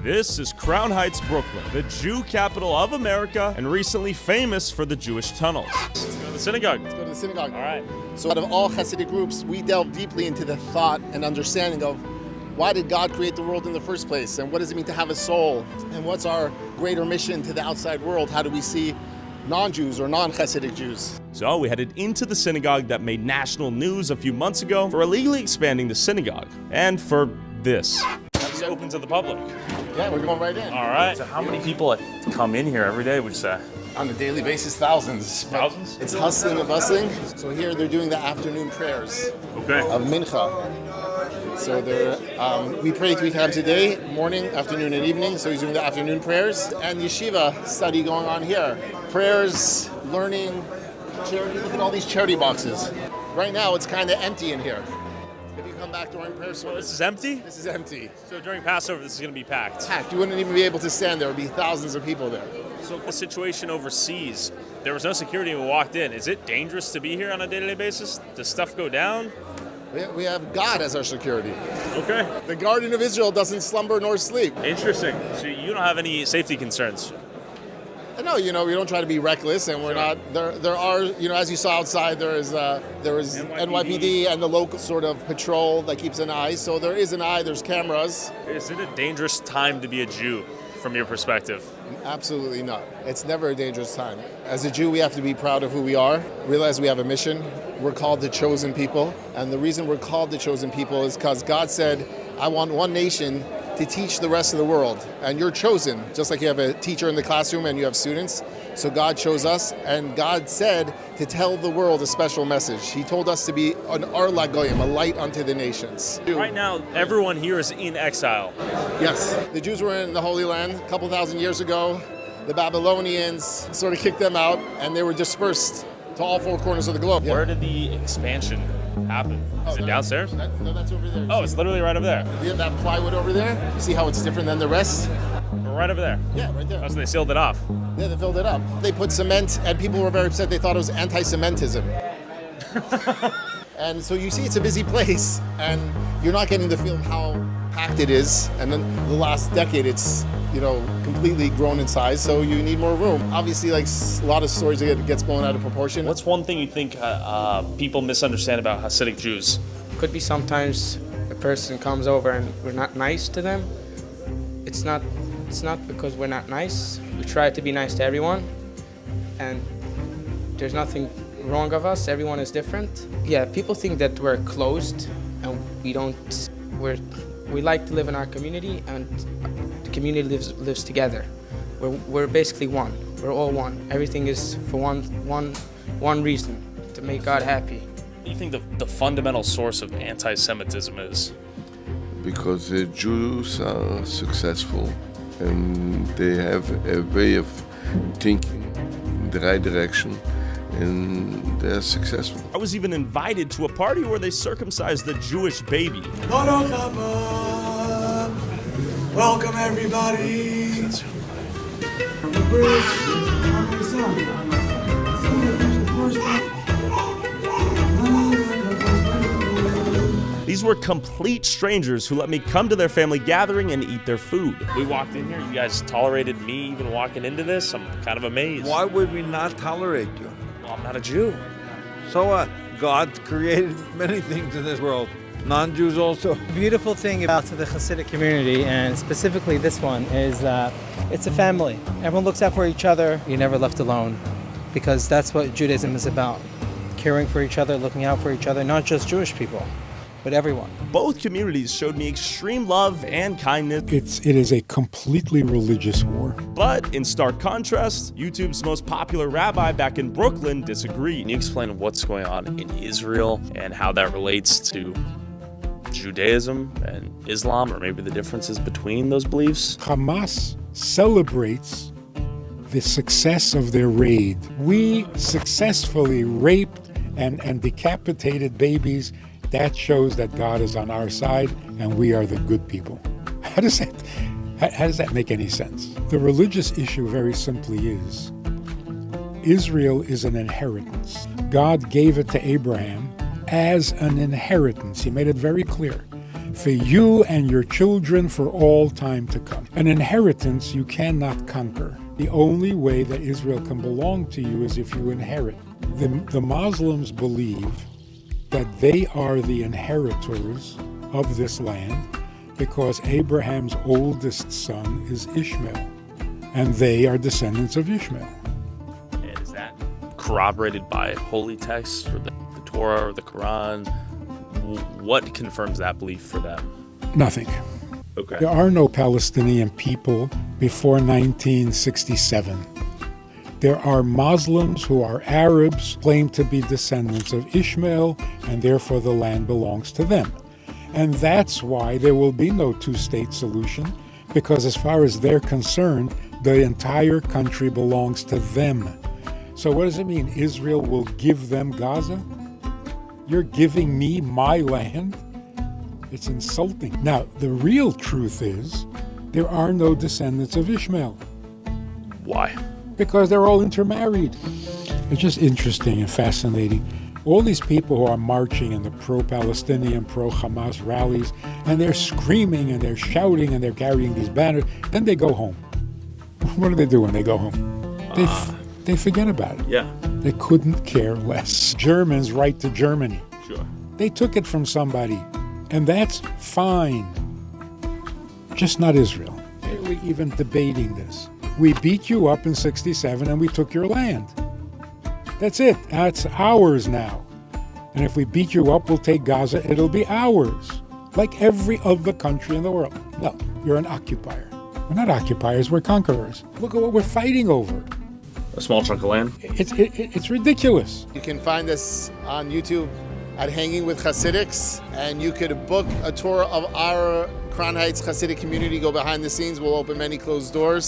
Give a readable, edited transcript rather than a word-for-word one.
This is Crown Heights, Brooklyn, the Jew capital of America and recently famous for the Jewish tunnels. Let's go to the synagogue. Let's go to the synagogue. All right. So out of all Hasidic groups, we delve deeply into the thought and understanding of why did God create the world in the first place? And what does it mean to have a soul? And what's our greater mission to the outside world? How do we see non-Jews or non-Hasidic Jews? So we headed into the synagogue that made national news a few months ago for illegally expanding the synagogue. And for this. It's open to the public. Yeah, we're going right in. All right. So how many people come in here every day, would you say? On a daily basis, thousands. Thousands? It's hustling and bustling. So here they're doing the afternoon prayers Okay. of Mincha. So we pray 3 times a day, morning, afternoon, and evening. So he's doing the afternoon prayers. And yeshiva study going on here. Prayers, learning, charity. Look at all these charity boxes. Right now, it's kind of empty in here. If you come back during prayer service. This is empty? This is empty. So during Passover, this is going to be packed. Packed. You wouldn't even be able to stand there. There would be thousands of people there. So the situation overseas, there was no security when we walked in. Is it dangerous to be here on a day-to-day basis? Does stuff go down? We have God as our security. Okay. The Garden of Israel doesn't slumber nor sleep. Interesting. So you don't have any safety concerns? No, we don't try to be reckless, and we're not. There are, as you saw outside, there is NYPD and the local sort of patrol that keeps an eye. So there is an eye. There's cameras. Is it a dangerous time to be a Jew, from your perspective? Absolutely not. It's never a dangerous time. As a Jew, we have to be proud of who we are. Realize we have a mission. We're called the chosen people, and the reason we're called the chosen people is because God said, "I want one nation to teach the rest of the world." And you're chosen, just like you have a teacher in the classroom and you have students. So God chose us, and God said to tell the world a special message. He told us to be an Ar Lagoyim, a light unto the nations. Right now, everyone here is in exile. Yes. The Jews were in the Holy Land a couple thousand years ago. The Babylonians sort of kicked them out, and they were dispersed to all 4 corners of the globe. Where did the expansion happen? Is it downstairs? No, that's over there. Oh, it's literally right over there. You have that plywood over there? You see how it's different than the rest? Right over there. Yeah, right there. Oh, so they sealed it off. Yeah, they filled it up. They put cement, and people were very upset. They thought it was anti-Semitism. And so you see it's a busy place, and you're not getting the feel of how packed it is. And then the last decade, it's completely grown in size, so you need more room. Obviously, like a lot of stories, it gets blown out of proportion. What's one thing you think people misunderstand about Hasidic Jews? Could be sometimes a person comes over and we're not nice to them. It's not because we're not nice. We try to be nice to everyone, and there's nothing wrong of us. Everyone is different. Yeah, people think that we're closed and we don't. We like to live in our community, and the community lives together. We're basically one. We're all one. Everything is for one reason, to make God happy. What do you think the fundamental source of anti-Semitism is? Because the Jews are successful and they have a way of thinking in the right direction, and they're successful. I was even invited to a party where they circumcised the Jewish baby. Welcome everybody. These were complete strangers who let me come to their family gathering and eat their food. We walked in here, you guys tolerated me even walking into this. I'm kind of amazed. Why would we not tolerate you? Well, I'm not a Jew. So what? God created many things in this world. Non-Jews also. Beautiful thing about the Hasidic community, and specifically this one, is it's a family. Everyone looks out for each other. You're never left alone, because that's what Judaism is about. Caring for each other, looking out for each other, not just Jewish people, but everyone. Both communities showed me extreme love and kindness. It is a completely religious war. But in stark contrast, YouTube's most popular rabbi back in Brooklyn disagreed. Can you explain what's going on in Israel and how that relates to Judaism and Islam, or maybe the differences between those beliefs? Hamas celebrates the success of their raid. We successfully raped and decapitated babies. That shows that God is on our side and we are the good people. How does that make any sense? The religious issue very simply is, Israel is an inheritance. God gave it to Abraham as an inheritance. He made it very clear. for you and your children for all time to come. An inheritance you cannot conquer. The only way that Israel can belong to you is if you inherit. The Muslims believe that they are the inheritors of this land because Abraham's oldest son is Ishmael, and they are descendants of Ishmael. And is that corroborated by holy texts or the Torah or the Quran? What confirms that belief for them? Nothing. Okay. There are no Palestinian people before 1967. There are Muslims who are Arabs, claim to be descendants of Ishmael, and therefore the land belongs to them. And that's why there will be no two-state solution, because as far as they're concerned, the entire country belongs to them. So what does it mean? Israel will give them Gaza? You're giving me my land? It's insulting. Now, the real truth is, there are no descendants of Ishmael. Why? Because they're all intermarried. It's just interesting and fascinating. All these people who are marching in the pro-Palestinian, pro-Hamas rallies, and they're screaming and they're shouting and they're carrying these banners, then they go home. What do they do when they go home? They forget about it. Yeah. They couldn't care less. Germans write to Germany. Sure. They took it from somebody, and that's fine. Just not Israel. Why are we even debating this? We beat you up in 67 and we took your land. That's it. That's ours now. And if we beat you up, we'll take Gaza. It'll be ours. Like every other country in the world. No, you're an occupier. We're not occupiers, we're conquerors. Look at what we're fighting over. A small chunk of land? It's ridiculous. You can find us on YouTube at Hanging with Hasidics, and you could book a tour of our Crown Heights Hasidic community, go behind the scenes. We'll open many closed doors.